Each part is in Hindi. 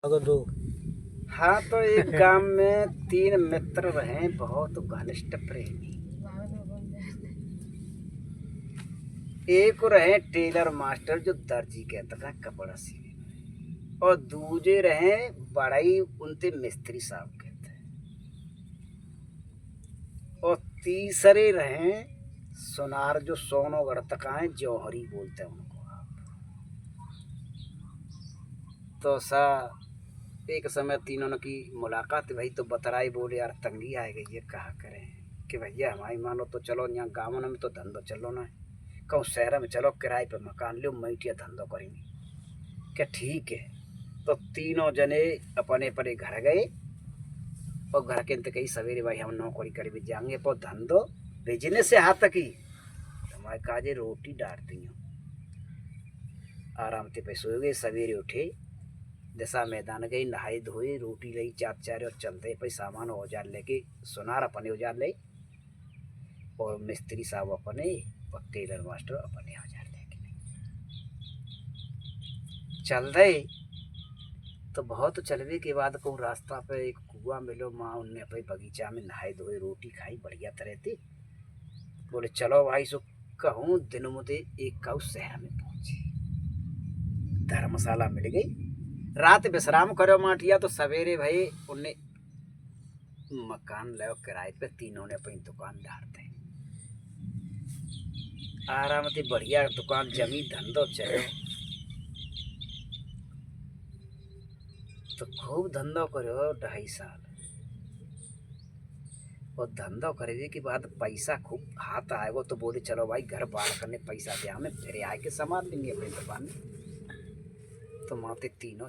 अगर दो। हाँ, तो एक गांव में 3 मित्र रहे, बहुत घनिष्ठ प्रेमी। एक रहे टेलर मास्टर जो दर्जी कहता था कपड़ा सीने, और दूजे रहे बड़ाई उनते मिस्त्री साहब कहते हैं, और तीसरे रहे सुनार जो सोनो गढ़तकाएं जौहरी बोलते हैं उनको आप। तो सा एक समय तीनों की मुलाकात भाई, तो बतराई बोले यार तंगी आ गई है, कहा करें कि भैया हमारी मानो तो चलो यहाँ गाँव में तो धंधो चलो ना, कहूँ शहर में चलो किराए पे मकान लो मैटिया धंधो करेंगे। क्या ठीक है। तो तीनों जने अपने अपने घर गए, और घर के कही सवेरे भाई हम नौकरी करे भी जाएंगे पर धंधो बिजनेस से हाथ तक ही हमारे काजे रोटी डालती हूँ। आराम से पे सो गए, सवेरे उठे दिशा मैदान गई, नहाई धोई, रोटी ली चार चार, और चलते पे सामान औजार लेके सुनार अपने औजार ले, और मिस्त्री साहब अपने, और टेलर मास्टर अपने औजार लेके चल रहे। तो बहुत चलने के बाद को रास्ता पे एक कुआ मिलो, माँ उनने अपने बगीचा में नहाए धोए रोटी खाई बढ़िया तरह थी। बोले चलो भाई सो कहूँ दिन मुझे एक काऊ शहर में पहुंचे, धर्मशाला मिल गई, रात विश्राम करो माटिया। तो सवेरे भाई उनने मकान लो किराए पे, तीनों ने अपनी दुकान डालते आराम से बढ़िया दुकान जमी, धंधो चलो। तो खूब धंधो करो 2.5 साल, और धंधो करे के बाद पैसा खूब हाथ आएगा, तो बोले चलो भाई घर बार करने पैसा दे हमें, फिर आए के सामान लेंगे अपनी दुकान में। तो माते तीनों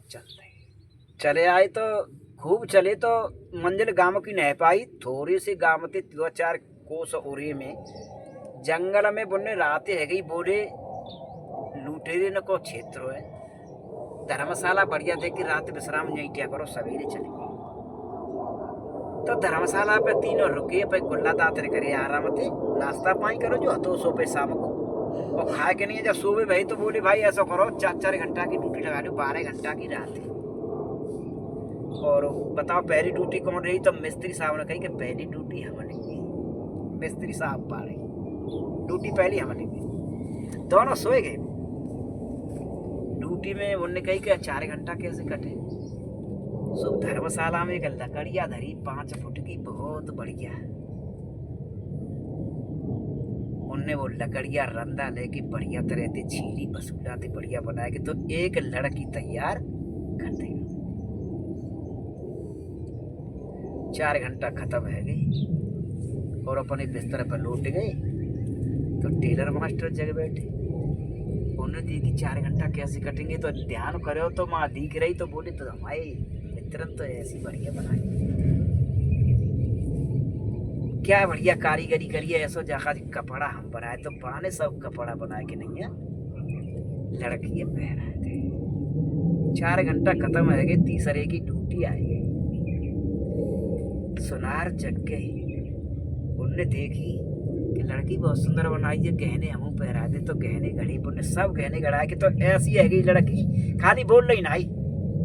चले आए, तो खूब चले, तो मंजिल गांव की नहीं पाई, थोड़ी सी गांव थे 2-4 कोस उरे में जंगल में बुनने रात है गई। बोले लुटेरे न को क्षेत्र है, धर्मशाला बढ़िया देख के रात विश्राम नहीं किया करो, सवेरे चले। तो धर्मशाला पे तीनों रुके, पे गुल्ला दातर करे आराम थे, नाश्ता पानी करो जो हतो सो पे शाम को, और खाए के नहीं है। जब सुबह भाई तो बोले भाई ऐसा करो 4-4 घंटा की ड्यूटी लगा लो, 12 घंटा की रात है। और बताओ पहली ड्यूटी कौन रही, तो मिस्त्री साहब ने कही कि पहली ड्यूटी हमने की। मिस्त्री साहब पा रही ड्यूटी पहली हमने की। दोनों सोए गए ड्यूटी में। उनने कही कि 4 घंटा कैसे कटे। सो धर्मशाला में एक लकड़िया धरी 5 फुट की, बहुत बढ़िया। उनने वो लकड़िया रंदा लेके बढ़िया तरह से छीली बसूला थी, बढ़िया बनाया कि तो एक लड़की तैयार कर देगा। 4 घंटा खत्म है गई, और अपने बिस्तर पर लौट गए। तो टेलर मास्टर जग बैठे, उन्होंने देखी 4 घंटा कैसे कटेंगे, तो ध्यान करो तो माँ दिख रही, तो बोले तो हमारे मित्र तो ऐसी बढ़िया बनाई, क्या बढ़िया कारीगरी करिए, ऐसा जाका कपड़ा हम बनाए, तो पाने सब कपड़ा बनाए कि नहीं है, लड़की पहनाए थे। 4 घंटा खत्म है गए, तीसरे की ड्यूटी आएगी। सुनार जग गई, उनने देखी कि लड़की बहुत सुंदर बनाई है, गहने हम पहरा दे, तो गहने घड़ी पुण्य सब गहने गढ़ाए कि तो ऐसी है गई लड़की, खाली बोल रही नाई,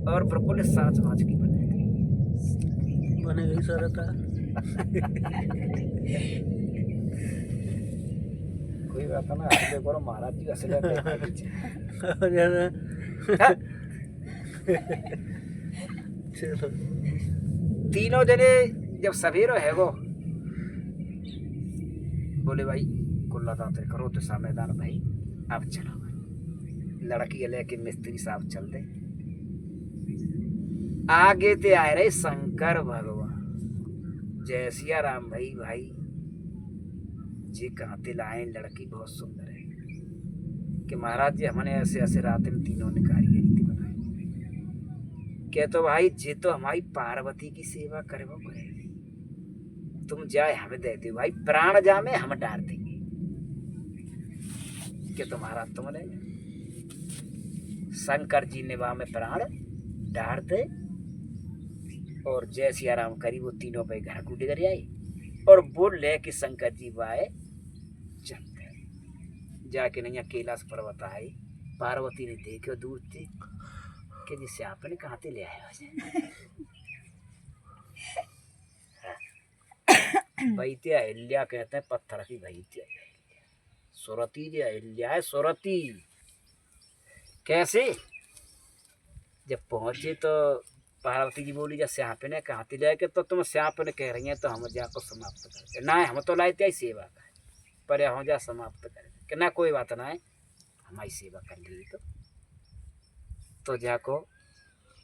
और बिल्कुल साँच माच की बने गई सारा था। कोई बात ना, देखो महाराज जी असले चलो तीनों जने जब सवेरो है वो बोले भाई कुल्ला दाते करो तो सा मैदान भाई, अब चलो भाई। लड़की लेके मिस्त्री साहब चल दे, आगे ते आए रहे शंकर भगवान। जय सिया राम भाई। भाई जी कहाँ ते लाए, लड़की बहुत सुंदर है कि महाराज जी हमने ऐसे ऐसे रात में तीनों ने कारीगरी थी बनाई। क्या तो भाई जे तो हमारी पार्वती की सेवा करवो करे, तुम जाए हमें दे दो भाई, प्राण जामे हम डाल देंगे। कि तुम्हारा तुमने शंकर जी ने वहां में प्राण डाल दे, और जय सिया राम करी। वो तीनों पे घर कूटे कर आई, और बोल ले कि शंकर जी वाए चलते जाके नहीं कैलाश पर्वत आए। पार्वती ने देखो दूर से कि जिससे आपने कहाँ से ले आया बैत्या अहिल्या कहते हैं, पत्थर की बैत्या सुरती जी अहिल्या है, सुरती। कैसे? जब पहुंचे तो पार्वती जी बोली, जब श्याप ने कहाँ से ले, तो तुम श्याप ने कह रही हैं तो हम जाको समाप्त करते ना, हम तो लाए थे सेवा का, पर हम जा समाप्त करें कि ना, कोई बात ना है, हमारी सेवा कर ली तो जाको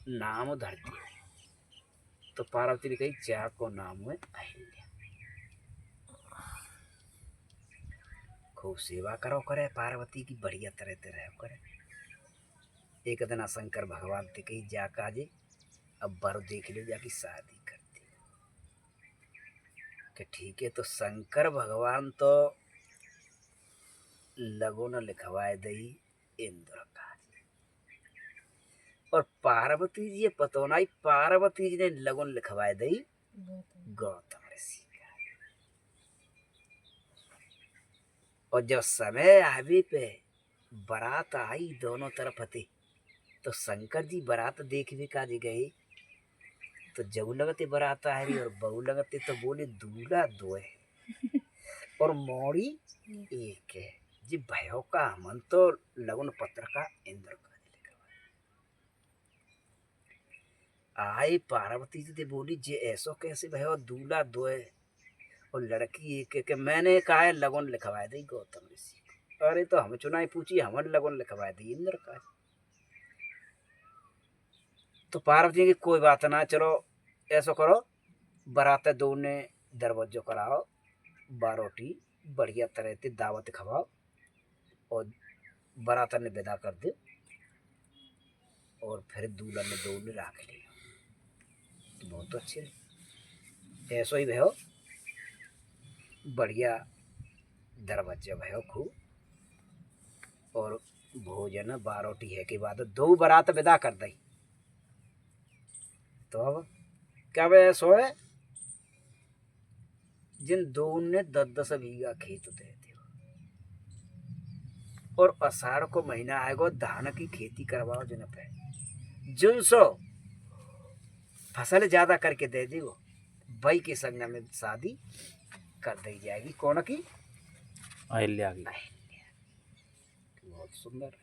नाम धर दिया। तो पार्वती ने कही जाको नाम है अहिल्या, खूब सेवा करो करे पार्वती की, बढ़िया तरह तरह करे। एक दिन शंकर भगवान ते कही जाका जी अब बर देख लो, जाकी शादी करती कि ठीक है। तो शंकर भगवान तो लगन लिखवाए दई इंद्र का, और पार्वती जी ये पतो नहीं, पार्वती जी ने लगन लिखवाए दई गौतम ऋषि का। और जब समय आवे पे बारात आई दोनों तरफ थी, तो शंकर जी बारात देखने का जी गए, तो जब लगते बारात आ रही और बहू लगते, तो बोले दूल्हा दो है और मौड़ी एक है जी, भयो का मन तो लगन पत्र का इंद्र का आई। पार्वती जी बोली जे ऐसो कैसे भयो, दूल्हा दो है और लड़की एक है, कि मैंने कहा है लगन लिखवाए दी गौतम ऋषि। अरे तो हम चुनाई पूछी, हमने लगन लिखवाए दी इंद्र का। तो पार्वती की कोई बात ना, चलो ऐसा करो, बराते दो ने दरवाजो कराओ, बारोटी बढ़िया तरह से दावत खवाओ और बरातर ने विदा कर दे, और फिर दूल्हा ने दो ने राख लिया। तो बहुत अच्छे ऐसा ही भयो, बढ़िया दरवाजा भयो खूब, और भोजन बारोटी है के बाद दो बारात विदा कर दी। तो अब क्या वे सोए, जिन दो ने 10-10 बीघा खेत दे दियो, और आषाढ़ को महीना आएगा, धान की खेती करवाओ जिन पे, जिन सो फसल ज्यादा करके दे दी, वो भाई के संग में शादी कर दी जाएगी। कौन की? अहिल्या की। बहुत सुंदर है।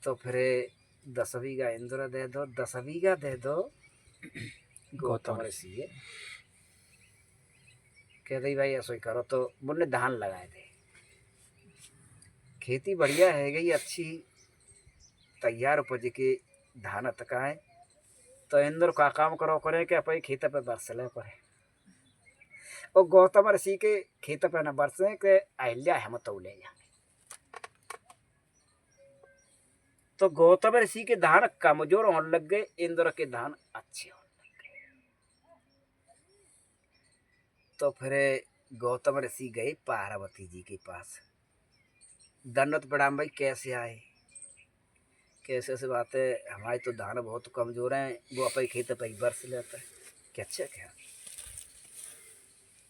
तो फिर 10 बीघा इंद्र दे दो, 10 बीघा दे दो गौतम ऋषि है। कह रही भाई ऐसा ही करो, तो मुन्ने धान लगाए थे, खेती बढ़िया है गई, अच्छी तैयार उपज के धान तकाए। तो इंद्र का काम करो करे कि अपने खेत पे बरसले करे, और गौतम ऋषि के खेत पे न बरसे के अहिल्या हम तो ले जाए। तो गौतम ऋषि के धान कमजोर होने लग गए, इंद्र के धान अच्छे होने लग गए। तो फिर गौतम ऋषि गए पार्वती जी के पास, दंडवत प्रणाम, भाई कैसे आए, कैसे ऐसे बात है, हमारे तो धान बहुत कमजोर हैं, वो अपने खेत पर ही बरस लेता है। क्या अच्छा क्या?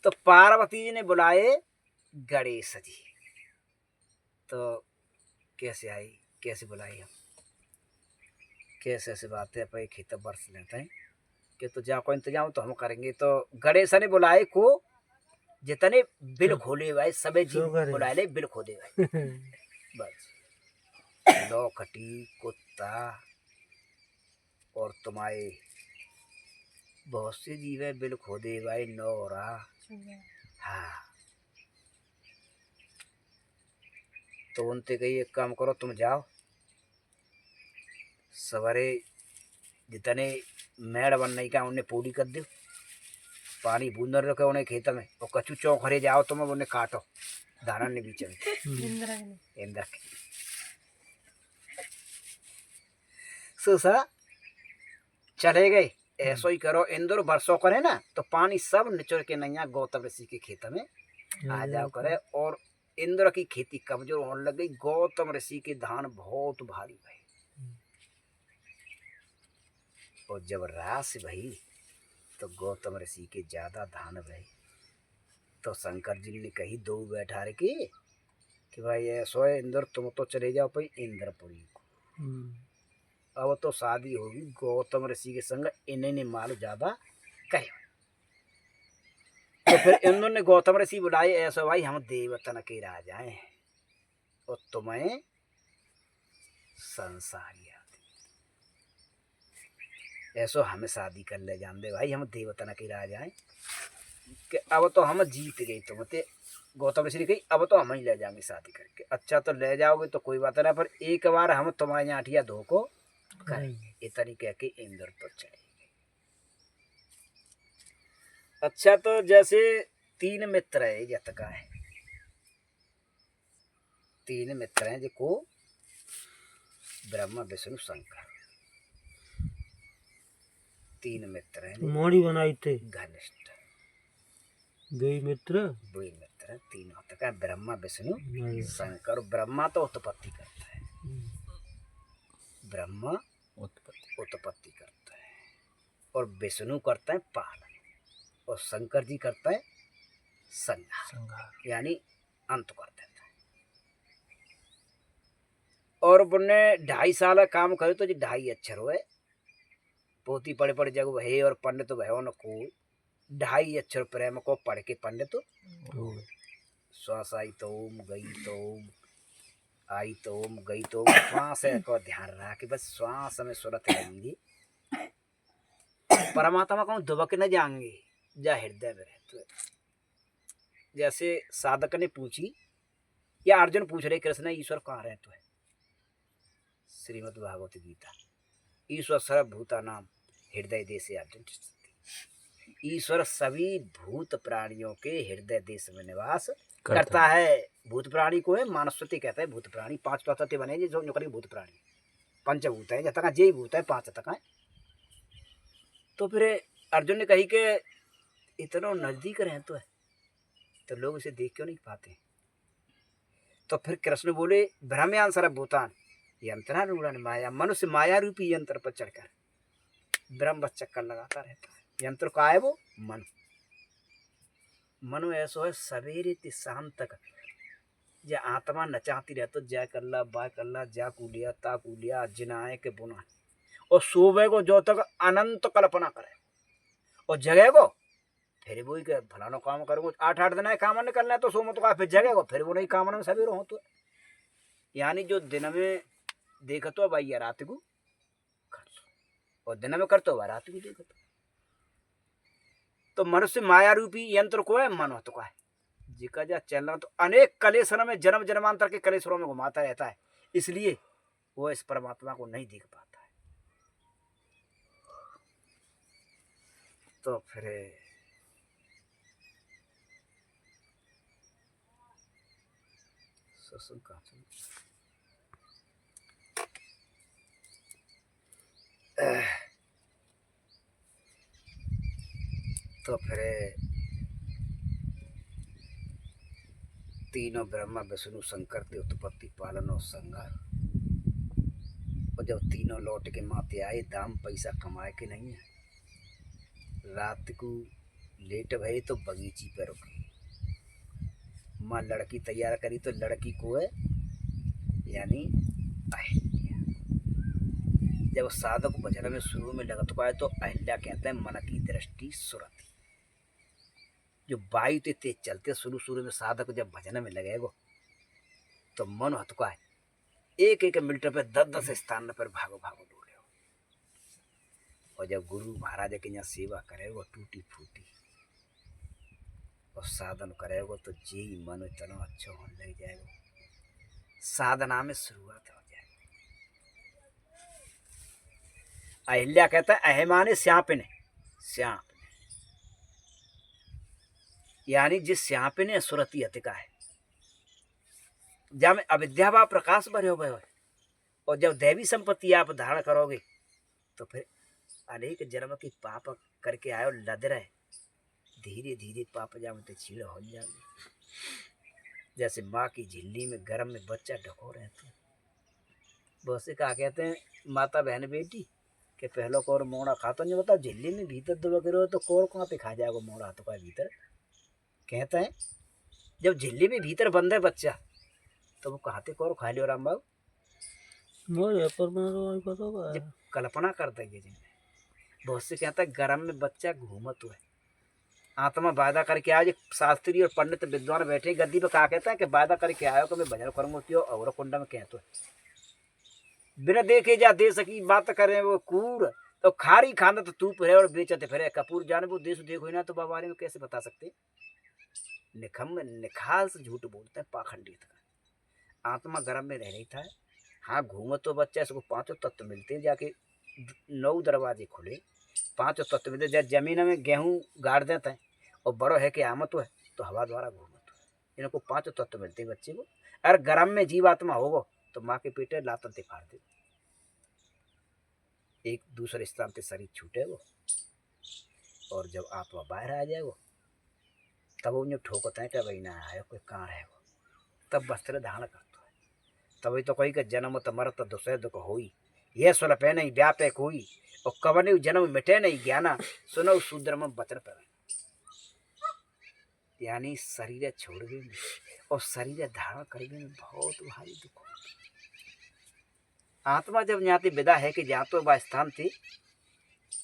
तो पार्वती जी ने बुलाए गणेश जी। तो कैसे आई, कैसे बुलाई हम, कैसे ऐसे बात है, अपने खेत पर बरस लेते हैं, कि तो जाओ इंतजाम तो हम करेंगे। तो गणेश ने बुलाए को, जितने बिल खोले भाई सबे जी बुला ले, बिल खोदे भाई बस, लौखटी कुत्ता और तुम्हारे बहुत से जीव है, बिल खोदे भाई, नौरा। हाँ, तो उनसे कही एक काम करो, तुम जाओ सवेरे जितने मेड़ बनने का उन्हें पूरी कर दो, पानी बूंदर रखे उन्हें खेत में, और कचू चौखरे जाओ तुम उन्हें काटो धारण ने बीच में इंद्र के सुसा चले गए। ऐसो ही करो, इंद्र बरसों करे ना, तो पानी सब निचोड़ के नैया गौतम ऋषि के खेत में आ जाओ करे, और इंद्र की खेती कमजोर होने लग गई। गौतम ऋषि के धान बहुत भारी भई, और जब रास भई तो गौतम ऋषि के ज्यादा धान भई। तो शंकर जी ने कही दो बैठा रखे कि भाई ऐसो है इंद्र, तुम तो चले जाओ भाई इंद्रपुरी को, अब तो शादी होगी गौतम ऋषि के संग, इन्हें ने माल ज्यादा करे। तो फिर इन्होंने गौतम ऋषि बुलाए, ऐसा भाई हम देवतन के राजा हैं और तुम्हें संसारी आदमी, ऐसो हमें शादी कर ले जान दे भाई, हम देवतन के राजा हैं कि अब तो हम जीत गए। तुम ते गौतम ऋषि ने कही अब तो हम ही ले जाएंगे शादी करके। अच्छा तो ले जाओगे तो कोई बात ना, पर एक बार हम तुम्हारे आठिया धो को करेंगे, इतनी कह के इंद्र तो चले गए। अच्छा तो जैसे तीन मित्र है जत का है, तीन मित्र हैं जिको ब्रह्मा विष्णु शंकर, तीन मित्र हैं मोड़ी बनाई थे घनिष्ठ, दो मित्र। वही मित्र हैं तीनों तक है, ब्रह्मा विष्णु शंकर। ब्रह्मा तो उत्पत्ति करता है, ब्रह्मा उत्पत्ति करता है, और विष्णु करता है पालन, और शंकर जी करता है संहार, यानी अंत कर देता है। और उनने 2.5 साल काम करे तो जी 2.5 अक्षर हुए, पोती पढ़े पढ़े जग वहे और पंडित भयो न को 2.5 अक्षर प्रेम को पढ़ के पंडित श्वास आई तो ओम गई तो ओम, आई तो ओम गई तो ओम, श्वास को ध्यान रहा कि बस श्वास में सुरत लगेंगी, परमात्मा को दुबक न जाएंगे जा हृदय में रहते। जैसे साधक ने पूछी या अर्जुन पूछ रहे कृष्ण ईश्वर कहाँ रहते है, श्रीमद् भागवत गीता, ईश्वर सर्वभूता नाम हृदय देश अर्जुन, ईश्वर सभी भूत प्राणियों के हृदय देश में निवास करता है। भूत प्राणी को है मानस्पति कहते हैं, भूत प्राणी 5 तत्व बने जो नौकरी भूत प्राणी, पंचभूत है जब तक जय भूत है 5 तक है। तो फिर अर्जुन ने कही कि इतना नजदीक रहे तो लोग इसे देख क्यों नहीं पाते। तो फिर कृष्ण बोले ब्रह्मयान सर्वभूतान यंत्रणा रूढ़ माया, मनुष्य माया रूपी यंत्र पर चढ़कर ब्रह्म चक्कर लगाता रहता है। यंत्र का है वो मन, मनो ऐसो है सवेरे ते शाम तक या आत्मा नचाती रह तो जय कल्ला बाय कल्ला जा कूलिया ता कूलिया जिनाए के बुना, और सुबह को जो तक अनंत कल्पना करे, और जगह को फिर वही के फलाना काम करो, 8 दिन काम निकलना है तो सो मत का फिर जगह को फिर वो नहीं काम में सवेरे हो। तो यानी जो दिन में देखतो है भाई रात को कर दो, और दिन में करते हो रात को देखतो। तो मनुष्य माया रूपी यंत्र को है मन तो का है जिका जा चलना, तो अनेक कलेश्वर में जन्म जन्मांतर के कलेश्वरों में घुमाता रहता है, इसलिए वो इस परमात्मा को नहीं देख पाता है। तो फिर सत्संग कहाँ चल, तो फिर तीनों ब्रह्मा विष्णु शंकर के उत्पत्ति पालन और संहार, और जब तीनों लौट के माते आए दाम पैसा कमाए के नहीं है, रात को लेट भये तो बगीची पे रुके, माँ लड़की तैयार करी तो लड़की को है यानी अहिल्या। जब साधक भजन में शुरू में लगत पाए तो अहिल्या कहते हैं मन की दृष्टि सुरति, जो वायु ते तेज चलते शुरू में साधक जब भजन में लगेगो तो मन हतका है एक एक मिनट पे 10 स्थान पर भागो भागो डोले हो। और जब गुरु महाराज के यहाँ सेवा करेगो टूटी फूटी और साधन करेगो तो जी मन इतना अच्छा होने लग जाएगा, साधना में शुरुआत हो जाएगी। अहिल्या कहता है अहिमाने श्यापिने, श्याप यानी जिस श्यापिने सुरति अतिका है, जब अविद्या व प्रकाश भरे हो गए, और जब दैवी संपत्ति आप धारण करोगे तो फिर अनेक जन्म की पाप करके आयो लद रहे, धीरे धीरे पाप जामते छीड़ हो जाएंगे। जैसे माँ की झिल्ली में गर्म में बच्चा ढको रहता है, बहुत से कहा कहते हैं माता बहन बेटी के पहलो कोर मोड़ा खाता नहीं होता, झिल्ली में भीतर दबके रहो तो कोर कहाँ पे खा जाएगा मोड़ा तो का भीतर। कहता है जब झिल्ली में भीतर बंद है बच्चा तो वो कहाते कोर खा लियो राम बाबू, मोरे पर मैं तो नहीं पता होगा। जब कल्पना कर देंगे जिनमें बहुत से कहता है गरम में बच्चा घूमत हुआ आत्मा वादा करके आज शास्त्री और पंडित विद्वान बैठे गद्दी पे कहा कहता है कि वादा करके आयो कि मैं भजन करूंगा त्यो और कुंड में कहते बिना देखे जा दे सकी बात करे वो कूड़ तो खारी खाना तो तू फिरे और बेचते फिरे कपूर जाने वो देश देखो ही ना तो बाबारे में कैसे बता सकते निखम निखाल से झूठ बोलते हैं पाखंडी आत्मा गर्भ में रह रही था हाँ घूमो तो बच्चा इसको पांचों तत्व मिलते हैं जाके 9 दरवाजे खुले पांचों तत्व मिलते जब जमीन में गेहूं गाड़ देते हैं और बड़ो है कि आमत है तो हवा द्वारा घूमत है इनको पांचों तत्व मिलते हैं बच्चे को अगर गर्भ में जीवात्मा होगा तो माँ के पेटे लातन ते फाड़ दे एक दूसरे स्थान पे शरीर छूटे वो और जब आत्मा बाहर आ जाए वो तब उन्हें ठोकते हैं कि भाई ना आयो कोई कहाँ है वो तब वस्त्र धारण करता है तभी तो कोई का जन्म तो मरत दुसरे दुख होई यह सुन पे नहीं व्यापे कोई और कवने जन्म मिटे नहीं ज्ञाना सुनो शूद्र में बचन पर यानी शरीर छोड़ गए और शरीर धारण करने में बहुत भारी दुख हो आत्मा जब यहाँ विदा है कि जहाँ तो वह स्थान थे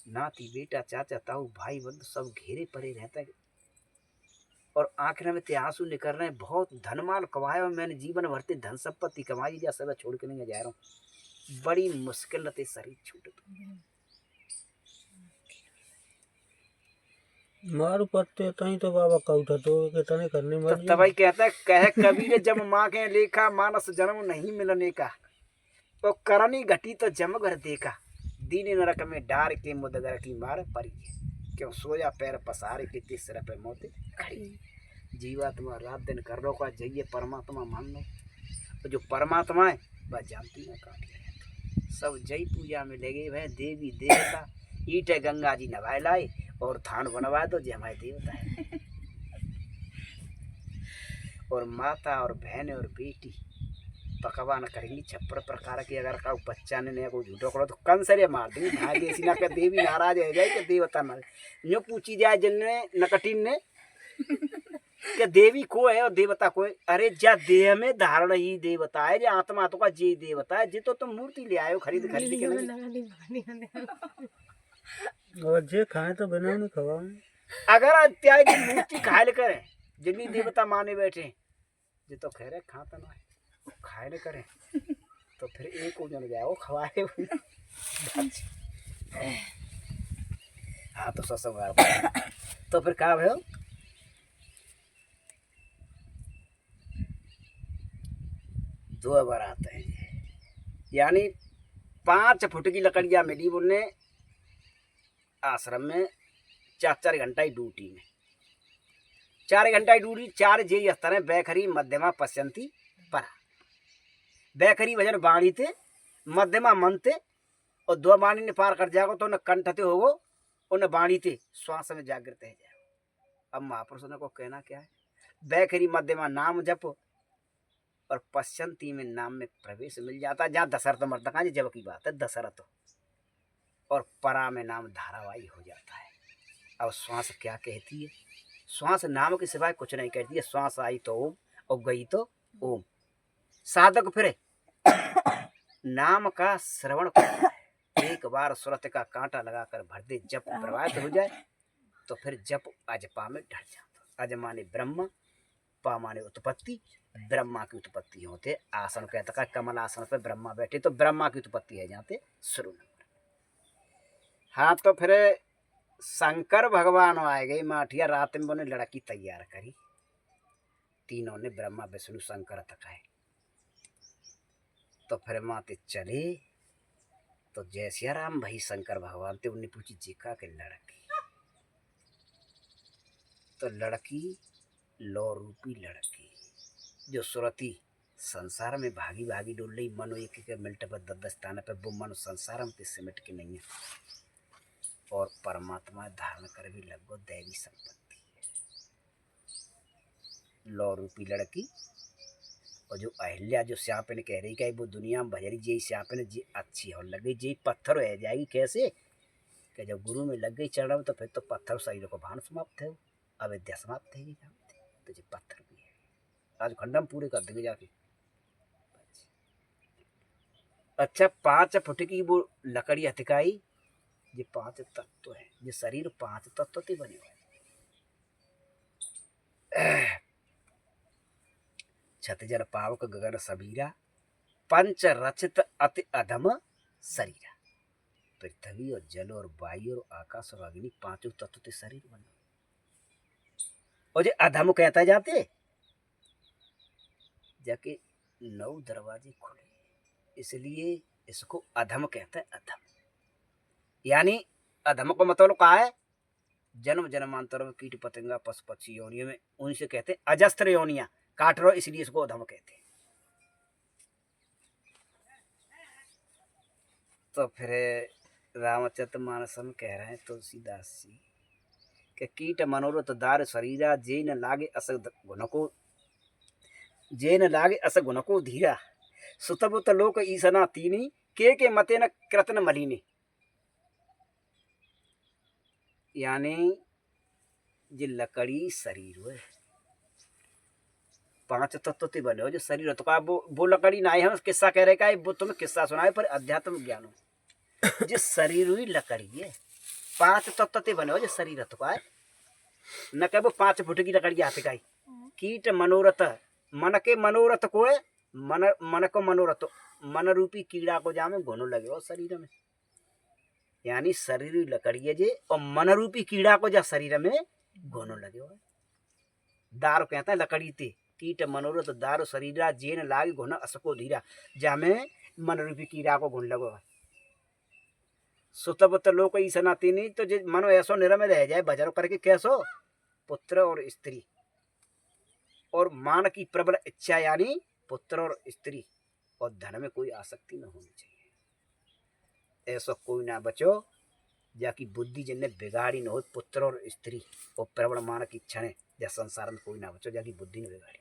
नाती बेटा चाचा ताऊ भाई बंधु सब घेरे पड़े रहता है और आखिर में ते आंसू निकल रहे हैं बहुत धनमाल कमाया मैंने जीवन भरते धन संपत्ति कमाई जा सब छोड़ के नहीं जा रहा हूँ बड़ी मुश्किल रहते शरीर छूट मारू पत्ते तही तो बाबा का उठा तो के तने करने तो मर तभी कहता है कह कबीर जब माँ के लेखा मानस जन्म नहीं मिलने का तो करनी घटी तो जम घर देखा दीन नरक में डार के मुदगर की मार परी क्यों सोया पैर पसारे के तीसरे पे मोते खड़ी जीवात्मा रात दिन कर लो का जाइए परमात्मा मान लो तो जो परमात्मा है वह जानती ना कहाँ सब जय पूजा में लगे वह देवी देवता ईटे गंगा जी नवाए लाए और थान बनवा दो जो हमारे देवता है और माता और बहन और बेटी पकवान करेंगी 56 प्रकार की अगर का बच्चा ने कोई झूठो करो तो कंसरे मार देंगे भाई ऐसी ना कर देवी नाराज हो जाए कि देवता ना जो पूछी जाए जिनने नकटीन ने कि देवी को है और देवता को है अरे जा देह में धारण ही देवता है जो आत्मा तो का जे देवता है जे तो तुम मूर्ति ले आयो खरीद खरीद के नहीं और जे खाए तो बिना नहीं खवाए अगर अत्याय की मूर्ति खाए करें जिन्हीं देवता माने बैठे जे तो खैर खाता ना है खाए न करें तो फिर एक हो जन जाए वो खवाए हाँ तो ससुर तो फिर क्या भयो दो बार आते हैं यानी 5 फुट की लकड़ियाँ मिली बोलने आश्रम में 4 घंटा ही ड्यूटी में 4 घंटा ही ड्यूटी 4 जे स्तर है बैखरी मध्यमा पश्यंती परा बैखरी भजन बाणी थे मध्यमा मन थे और 2 बाणी ने पार कर जाओ तो न कंठते होगो और न बाणी थे श्वास में जागृत है जाओ अब महापुरुषों ने को कहना क्या है बैखरी मध्यमा नाम जप और पश्चंती में नाम में प्रवेश मिल जाता है जहाँ दशरथ मर्दका जब की बात है दशरथ और परा में नाम धारावाही हो जाता है अब श्वास क्या कहती है श्वास नाम के सिवाय कुछ नहीं कहती है श्वास आई तो ओम और गई तो ओम साधक फिरे नाम का श्रवण करता है एक बार सुरत का कांटा लगाकर भर दे जप प्रवाहित हो जाए तो फिर जप अजपा में ढल जाता अज माने ब्रह्म पा माने उत्पत्ति ब्रह्मा की उत्पत्ति होते आसन कहता है कमल आसन पे ब्रह्मा बैठे तो ब्रह्मा की उत्पत्ति है जाते शुरू हाँ तो फिर शंकर भगवान आए गए माठिया रात में उन्हें लड़की तैयार करी तीनों ने ब्रह्मा विष्णु शंकर तक आए तो फिर माते चले तो जय सिया राम भाई शंकर भगवान थे उन्हें पूछी जिका के लड़की तो लड़की लो रूपी लड़की जो सुरती संसार में भागी भागी डोल रही मनो एक एक मिनट पर 10 स्थान पर वो मनो संसार में सिमट के नहीं है और परमात्मा धारण कर भी लगो दैवी संपत्ति है लो रूपी लड़की और जो अहिल्या जो श्यापन कह रही है वो दुनिया में भजरी जी श्यापन जी अच्छी हो लग गई जी पत्थर रह जाएगी कैसे कि जब गुरु में लग गई चरण तो फिर तो पत्थर शरीर को भान समाप्त है अविद्या समाप्त है तो जी पत्थर भी है आज खंडम पूरे कर देंगे जाके अच्छा 5 फुट की वो लकड़ी हथिकाई, ये 5 तत्व है, ये शरीर 5 तत्व से बने हुए। छत जल पावक गगन सबीरा, पंच रचित अति अधम शरीरा। पृथ्वी और जल और वायु और आकाश और अग्नि 5 तत्व से शरीर बने। और जो अधम कहता जाते जाके 9 दरवाजे खुले, इसलिए इसको अधम कहते हैं। अधम यानी अधम को मतलब क्या है, जन्म जन्मांतर में कीट पतंगा पशु पक्षी योनियों में, उनसे कहते हैं अजस्त्र योनिया, काट रहो, इसलिए इसको अधम कहते हैं। तो फिर रामचरितमानस में कह रहे हैं तुलसीदास जी कि कीट मनोरथ दार शरीरा, जे न लागे अस गुण को, जे न लागे अस गुण को धीरा, सुतबुत लोक ईसना तीनी, के मते न कृतन मलिनी। यानी जे लकड़ी शरीर है, 5 तत्व से बने हो जो शरीर है, तो का वो लकड़ी ना है, हम किस्सा कह रहे का, वो तुम्हें किस्सा सुनाए पर अध्यात्म ज्ञान हो। जिस शरीर हुई लकड़ी है, 5 तत्व से बने हो जो शरीर है, तो का न कह वो 5 फुट की लकड़ी आते का। कीट मनोरथ, मन के मनोरथ को है, मन को मनोरथ, मन रूपी कीड़ा को जामे घुनो लगे हो शरीर में। यानी शरीर लकड़ी है जे, और मन रूपी कीड़ा को जा शरीर में घुनो लगे हो। दार कहता है लकड़ी ते, कीट मनोरथ दार शरीरा, जेन लाग घुन असको धीरा, जामे मन रूपी कीड़ा को घुन लगो। सुतबुत लोक ईसना तीनी, तो जे मनो ऐसो निरम रह जाए भजन करके कैसो, पुत्र और स्त्री और मान की प्रबल इच्छा, यानी पुत्र और स्त्री और धन में कोई आसक्ति न होनी चाहिए। ऐसा कोई ना बचो जाकि बुद्धि जिनने बिगाड़ी न हो, पुत्र और स्त्री और प्रबल मान की इच्छा ने, या संसार में कोई ना बचो जाकि बुद्धि ने बिगाड़ी।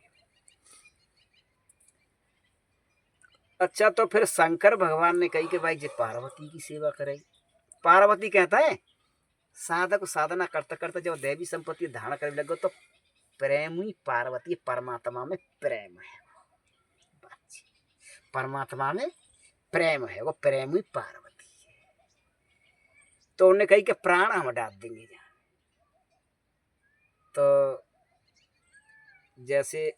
अच्छा तो फिर शंकर भगवान ने कही कि भाई जे पार्वती की सेवा करे। पार्वती कहता है साधक साधना करते करते जब देवी संपत्ति धारण करने लगो, तो प्रेम ही पार्वती, परमात्मा में प्रेम है, परमात्मा में प्रेम है, वो प्रेम ही पार्वती है। तो उन्होंने कही कि प्राण हम डाल देंगे। तो जैसे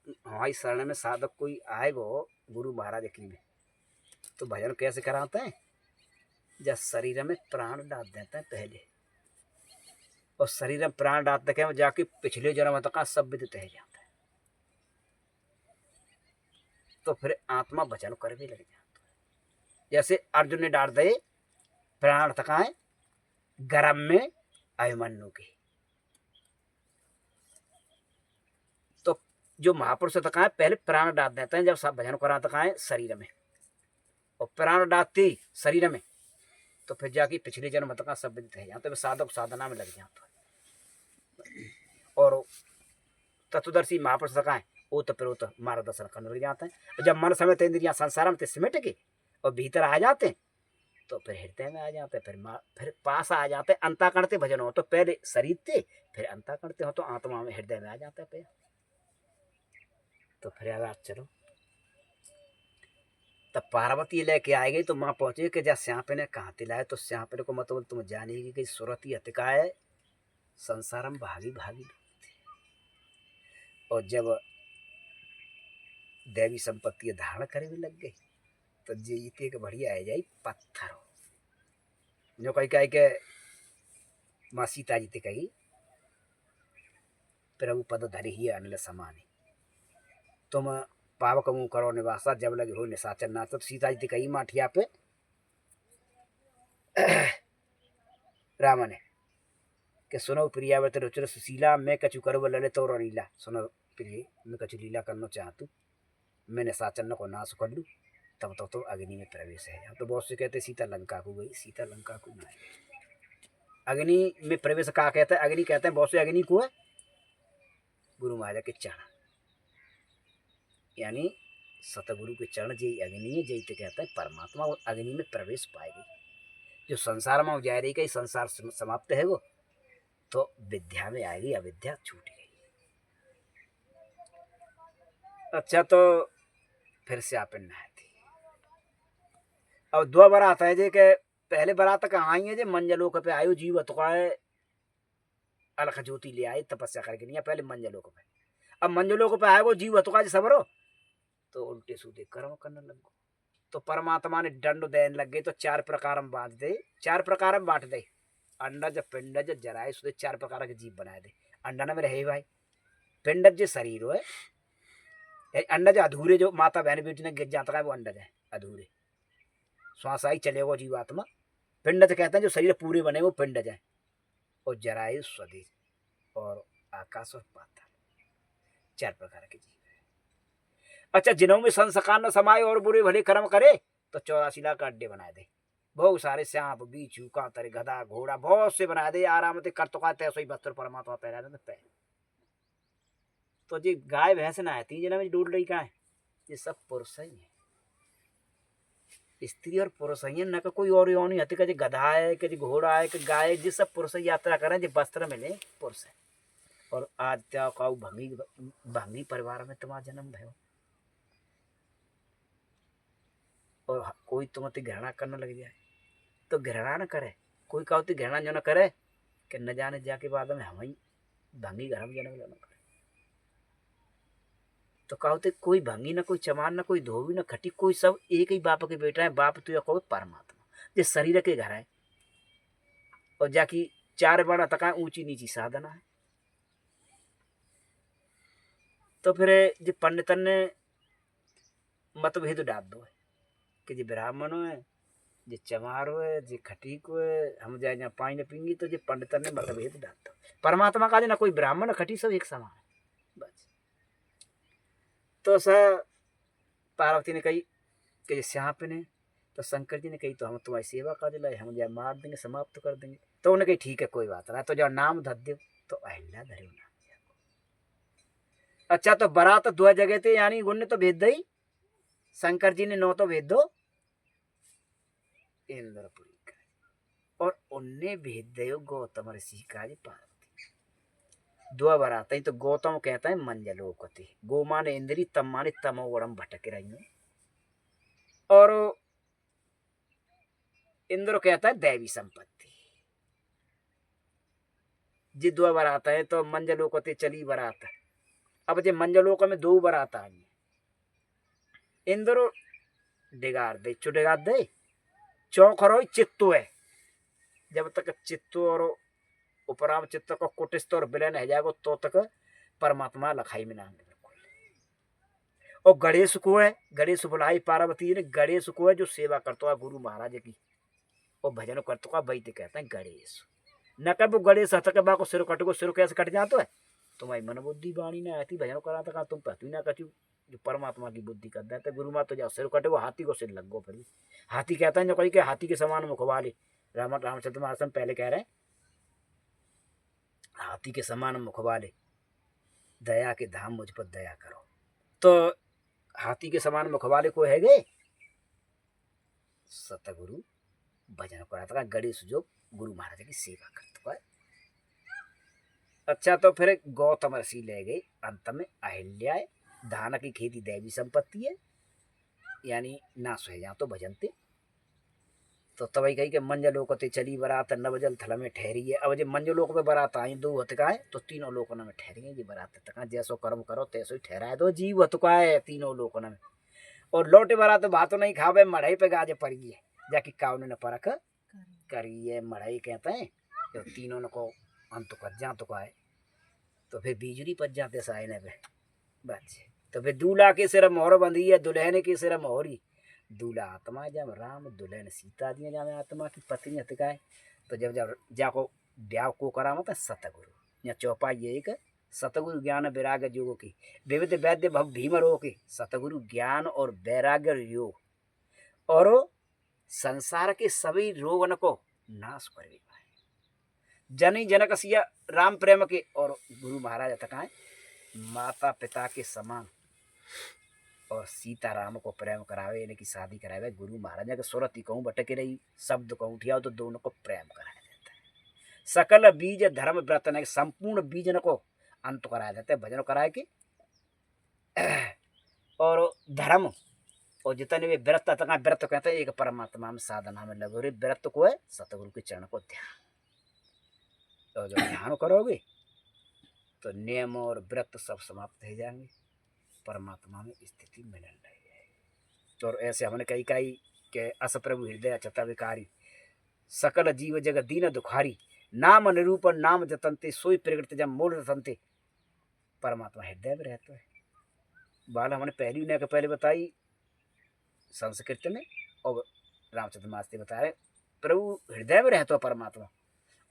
हमारी शरण में साधक कोई आए वो गुरु महाराज की में, तो भजन कैसे कराते हैं, जब शरीर में प्राण डाल देते हैं पहले, और शरीर में प्राण डालते हैं जाके पिछले जन्म तक का सब विदित रह जाता है। तो फिर आत्मा भजन कर भी लग जाता है। जैसे अर्जुन ने डाल दे प्राण तकाए गर्भ में अभिमन्यु के, तो जो महापुरुष तकाए पहले प्राण डाल देते हैं जब सब भजन करा तकाए शरीर में, और प्राण डालती शरीर में, तो फिर जाके पिछले जन्म तक का सब विदित रह जाता है, साधक साधना में लग जाता है। और तत्वदर्शी महापुरुष तकाए वो तो फिर वो तो मार्गदर्शन करने लग जाते हैं। जब मन समय इंद्रियां संसार में सिमट के और भीतर आ जाते हैं, तो फिर हृदय में आ जाते हैं, फिर पास आ जाते हैं। अंता करते भजन हो तो पहले शरीर थे, फिर अंता करते हो तो आत्मा में हृदय में आ जाता है। तो फिर आगे चलो, तब पार्वती लेके आ गई, तो माँ पहुंचे कि जा श्यापे ने कहाँ तिलाए, तो श्यापे को मतलब तुम जानेगी कि सुरती हतिका है, संसार में भागी भागी। और जब देवी संपत्ति धारण करे भी लग गई, तो जीते के बढ़िया आ जाई पत्थर हो, जो कही कही के माँ सीता जी ते कही प्रभु पद धरि ही अनिल समाने, तुम पावक मुँह करो निवासा, जब लगे हो निशाचर नाच। तो सीता जी ते कही माठिया पे राम ने कि सुनो प्रियावत रुचिर सुशीला, मैं कछु करो ललित और अनिला। सुनो प्रिय, मैं कछु लीला करना चाहतू, मैं निशाचर को नाश कर लूँ, तब तो अग्नि में प्रवेश है। तो बहुत से कहते सीता लंका को गई, सीता लंका को नहीं, अग्नि में प्रवेश कहा कहते हैं, अग्नि कहते हैं बहुत से अग्नि को है गुरु महाराज के चरण, यानी सतगुरु के चरण जय अग्नि है, जय कहते हैं परमात्मा, और अग्नि में प्रवेश पाएगी। जो संसार में जा रही, कहीं संसार समाप्त है वो, तो विद्या में आएगी, अविद्या छूट गई। अच्छा तो फिर से आप नहाए थे, अब दो बारात है जे के पहले बारात कहाँ आई है जे मंजलोक पे आयो जीव तो अलख ज्योति ले आए तपस्या करके नहीं पहले मंजलोक पे। अब मंजलोक पे आए वो जीव तो सबरो तो उल्टे सूधे कर्म करने लग गो। तो परमात्मा ने दंड देने लग गए तो चार प्रकार में बांट दे, चार प्रकार में बांट दे। अंडज पिंडज जराए सुधे चार प्रकार के जीव बनाए दे। अंडन में रहे भाई, पिंडज जो शरीर है, अंडज अधूरे जो माता बहन बेटी ने गिर जाता है वो अंडज है अधूरे, श्वास आई चले वो जीवात्मा। पिंडज कहते हैं जो शरीर पूरे बने वो पिंडज है। और जरायु स्वदेश और आकाश और पाताल चार प्रकार के जीव है। अच्छा जिन्हों में संस्कार न समाये और बुरे भले कर्म करे तो 84 लाख अड्डे बनाए दे। बहुत सारे सांप बीछू कांतर गधा घोड़ा बहुत से बनाए दे। आराम से कर तो का तैसो ही वस्त्र परमात्मा पहना दे पहन। तो जी गाय भैंस ना आती जिन्हें में डूड रही का है, ये सब पुरुष ही है। स्त्री और पुरुष ही न कोई और यो नहीं हती कि गधा है कि घोड़ा है कि गाय, जिस सब पुरुष यात्रा करें जो वस्त्र मिले पुरुष है। और आज त्या काऊ भंगी परिवार में तुम्हारा जन्म भयो और कोई तुम्हें घृणा करने लग जाए तो घृणा न करे। कोई कहती घृणा जो न करे कि न जाने जाके बाद में हम ही भंगी घर में जन्म लेना करे। तो कहते कोई भंगी न कोई चमान न कोई धोबी न खटी, कोई सब एक ही बाप के बेटा है। बाप तो या कहो परमात्मा जो शरीर के घर है और जाकी चार बार तक ऊंची नीची साधना है। तो फिर जो पंडितन ने मतभेद डाल दो है कि जो ब्राह्मण है जो चमार है जो खटीक है हम जाए जहाँ पानी न पींगी। तो जो पंडितन ने मतभेद डाल दो। परमात्मा का ना कोई ब्राह्मण खटी सब एक समान है बस। तो सर पार्वती ने कही कि श्याप ने, तो शंकर जी ने कही तो हम तुम्हारी सेवा कर दिलाए, हम जाए मार देंगे समाप्त कर देंगे। तो उन्होंने कही ठीक है कोई बात ना, तो जब नाम धर दो तो अहिल्या धरे नाम। अच्छा तो बारात दो जगह थे यानी उनने तो भेज दी, शंकर जी ने नौ तो भेज दो इंद्रपुरी का और उनने भेज दो गौतम ऋषि का पार्वती। दो बारात तो गौतम कहता है मंजलोकती, गो माने इंद्री तम माने तमोवरम भटक रही हूँ। और इंद्र कहता है दैवी संपत्ति। जी दो बारात है तो मंजलोकती चली बारात। अब जे मंजलोक में दो बारात आई। इंद्र डिगार दे चुडेगार दे चौखरो चित्तो है। जब तक चित्तो और उपराम चित्त को कुटिस्त और विलयन है जाएगा तो तक परमात्मा लखाई में नाम बिल्कुल। और गणेश को है, गणेश बुलाई पार्वती ने गणेश को है जो सेवा करता है गुरु महाराज की और भजन करता है वही कहते हैं गणेश। न कब गणेश हथ के बा को सिर कट को सिर कैसे कट जाता है। तुम्हारी मन बुद्धि बाणी ना आती भजन करा था तुम पहतू ना कचू जो परमात्मा की बुद्धि कर देते गुरु माँ तो जाओ सिर कटे वो हाथी को सिर लग गो। फिर हाथी कहता है जो कोई के हाथी के समान मुखवा ले। रामचंद्र महाराज पहले कह रहे हैं हाथी के समान मुखवा ले, दया के धाम मुझ पर दया करो। तो हाथी के समान मुखवाले को है गए सतगुरु भजन कराता था गणेश जो गुरु महाराज की सेवा करता है। अच्छा तो फिर गौतम ऋषि ले गए अंत में अहिल्या धान की खेती दैवी संपत्ति है यानी ना सोए जा तो भजनते। तो तभी कही कि मंजलोकते चली बारात नवजल थल में ठहरी है। अब जब मंजलोक में बारात आई दो हतका है तो तीनों लोकन में ठहरी है। जी बारात तक जैसो कर्म करो तैसो ही ठहराए दो जीव हतका है तीनों लोकन में। और लौटे बारात भातो नहीं खावे मढ़ई पे गाजे पड़ी है जाकि काउन ने परख करी है। मढ़ई कहते हैं तो तीनों को अंत कर जा तो है तो फिर बिजली पच जाते साइने पे बस। तो फिर दूल्हा के सिर मोहर बंधी है दुल्हन के सिर मोहरी। दूल्हा आत्मा जब राम दुल्हन सीता दी जब आत्मा की पत्नी हतकाए। तो जब जब जाको ब्याह को करा मत सतगुरु या चौपाई ये एक सतगुरु ज्ञान वैराग्य योग की विविध वैद्य भव भीम रोग की सतगुरु ज्ञान और वैराग्य योग और संसार के सभी रोगन को नाश कर जनी जनक सिया राम प्रेम के और गुरु महाराज तक माता पिता के समान और सीता राम को प्रेम करावे यानी कि शादी करावे। गुरु महाराज के सुरती कहूँ भटके रही शब्द कहूँ उठिया तो दोनों को प्रेम कराया जाता है। सकल बीज धर्म व्रत ने संपूर्ण बीजन को अंत कराया जाता है भजन कराए के। और धर्म और जितने भी व्रत तक व्रत कहते हैं एक परमात्मा में साधना में लगो रे व्रत को है सतगुरु के चरण को ध्यान। तो जब ध्यान करोगे तो नियम और व्रत सब समाप्त हो जाएंगे, परमात्मा में स्थिति मिलने लगेगी। और ऐसे हमने कई कई के अस प्रभु हृदय चता विकारी सकल जीव जगत दीन दुखारी नाम निरूपण नाम जतनते सोई प्रकृति जब मूल रतनते। परमात्मा हृदय में रहता है। बाल हमने पहली ने पहले बताई संस्कृत में और रामचंद्र मास्ते बता रहे प्रभु हृदय में रहता है परमात्मा।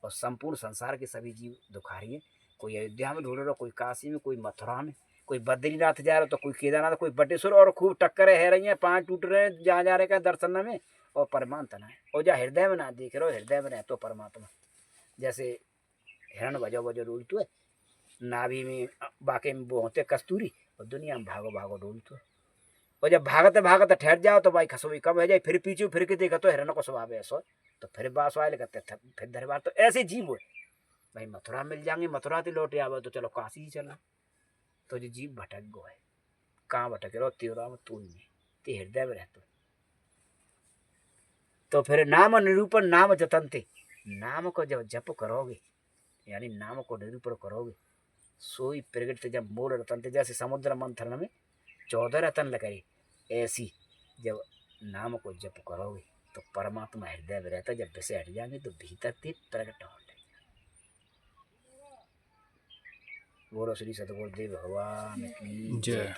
और संपूर्ण संसार के सभी जीव दुखारी है। कोई अयोध्या में ढूंढ रहा, कोई काशी में, कोई मथुरा में, कोई बद्रीनाथ जा रहा तो कोई केदारनाथ, कोई बटेश्वर, और खूब टक्करें है रही हैं, पाँव टूट रहे हैं जहाँ जा रहे का दर्शन में, और परमात्मा है। और जहाँ हृदय में ना देख रहे हो हृदय में रहते हो परमात्मा। जैसे हिरण बजो बजो डोलते है नाभि में बाके में वो होते कस्तूरी, और दुनिया में भागो भागो डोलते है। और जब भागते भागते ठहर जाओ तो भाई खसोई कम हो जाए, फिर पीछे फिर के देखा तो हिरण को स्वभाव है ऐसा, तो फिर बास वाले करते फिर दरबार। तो ऐसे जीव हुए भाई मथुरा मिल जाएंगे, मथुरा से लौटे आवे तो चलो काशी ही चला। तो जो जीव भटक गो है कहाँ भटक रहो त्योरा में तू में ते हृदय में रहते। तो फिर नाम निरूपण नाम जतनते, नाम को जब जप करोगे यानी नाम को निरूपण करोगे सोई प्रगट जब मूल रतन थे। जैसे समुद्र मंथन में 14 रतन लगाए, ऐसी जब नाम को जप करोगे तो परमात्मा हृदय में रहता। जब विषय हट जाएंगे तो भीतर ते प्रकट हो जाएगा। बोलो श्री सतगुरुदेव भगवान की जय।